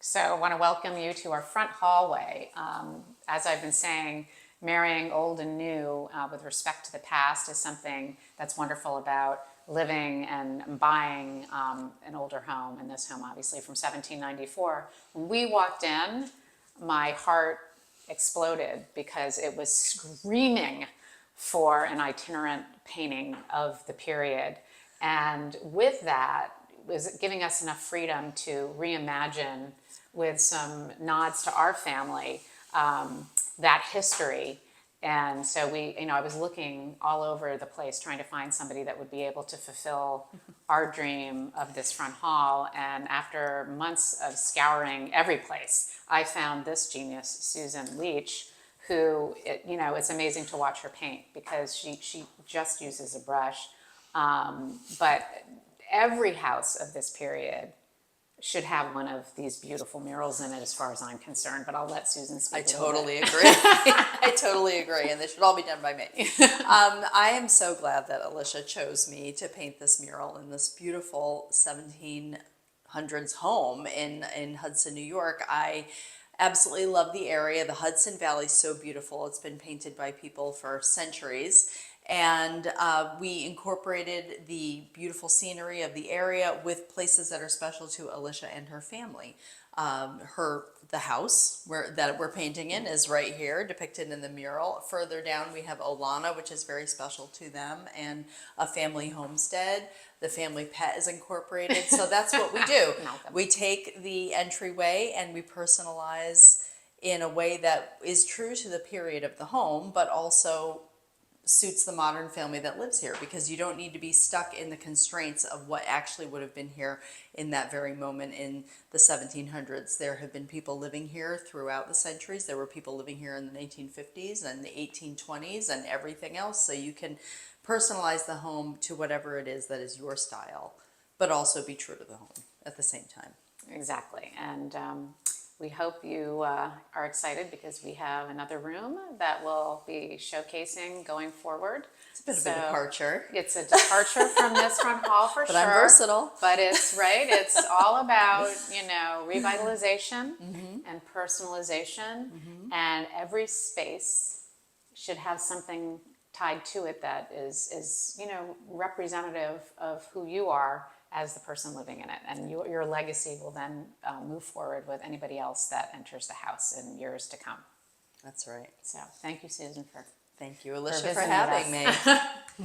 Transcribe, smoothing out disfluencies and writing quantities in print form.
So I want to welcome you to our front hallway. As I've been saying, marrying old and new with respect to the past is something that's wonderful about living and buying an older home, and this home obviously from 1794. When we walked in, my heart exploded because it was screaming for an itinerant painting of the period. And with that, it was giving us enough freedom to reimagine with some nods to our family that history. And so I was looking all over the place trying to find somebody that would be able to fulfill our dream of this front hall. And after months of scouring every place, I found this genius, Susan Leach, who, it's amazing to watch her paint because she just uses a brush. But every house of this period should have one of these beautiful murals in it as far as I'm concerned, but I'll let Susan speak. I totally agree. I totally agree, and they should all be done by me. I am so glad that Alicia chose me to paint this mural in this beautiful 1700s home in Hudson, New York. I absolutely love the area. The Hudson Valley is so beautiful. It's been painted by people for centuries. And we incorporated the beautiful scenery of the area with places that are special to Alicia and her family. The house that we're painting in is right here, depicted in the mural. Further down, we have Olana, which is very special to them, and a family homestead. The family pet is incorporated. So that's what we do. We take the entryway and we personalize in a way that is true to the period of the home, but also suits the modern family that lives here, because you don't need to be stuck in the constraints of what actually would have been here in that very moment in the 1700s. There have been people living here throughout the centuries. There were people living here in the 1850s and the 1820s and everything else. So you can personalize the home to whatever it is that is your style, but also be true to the home at the same time. Exactly. And we hope you are excited because we have another room that we'll be showcasing going forward. It's a bit of a departure. It's a departure from this front hall for but sure. I'm versatile. But it's all about, revitalization and personalization. And every space should have something tied to it that is representative of who you are as the person living in it, and your legacy will then move forward with anybody else that enters the house in years to come. That's right. So thank you, Susan, Thank you, Alicia, for visiting having with us. me.